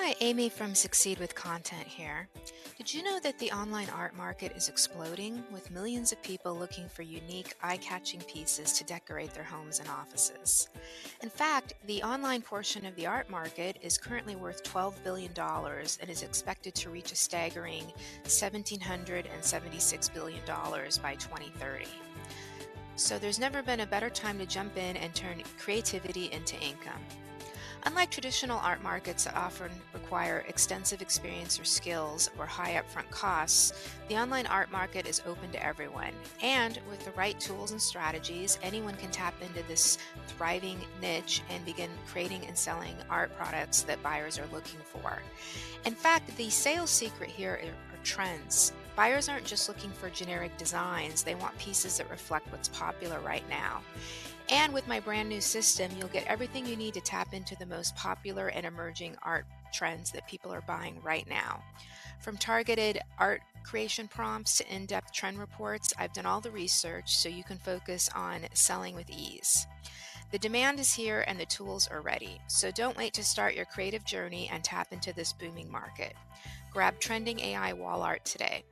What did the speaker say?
Hi, Amy from Succeed with Content here. Did you know that the online art market is exploding with millions of people looking for unique, eye-catching pieces to decorate their homes and offices? In fact, the online portion of the art market is currently worth $12 billion and is expected to reach a staggering $1,776 billion by 2030. So there's never been a better time to jump in and turn creativity into income. Unlike traditional art markets that often require extensive experience or skills or high upfront costs, the online art market is open to everyone. And with the right tools and strategies, anyone can tap into this thriving niche and begin creating and selling art products that buyers are looking for. In fact, the sales secret here are trends. Buyers aren't just looking for generic designs, they want pieces that reflect what's popular right now. And with my brand new system, you'll get everything you need to tap into the most popular and emerging art trends that people are buying right now. From targeted art creation prompts to in-depth trend reports, I've done all the research so you can focus on selling with ease. The demand is here and the tools are ready. So don't wait to start your creative journey and tap into this booming market. Grab trending AI wall art today.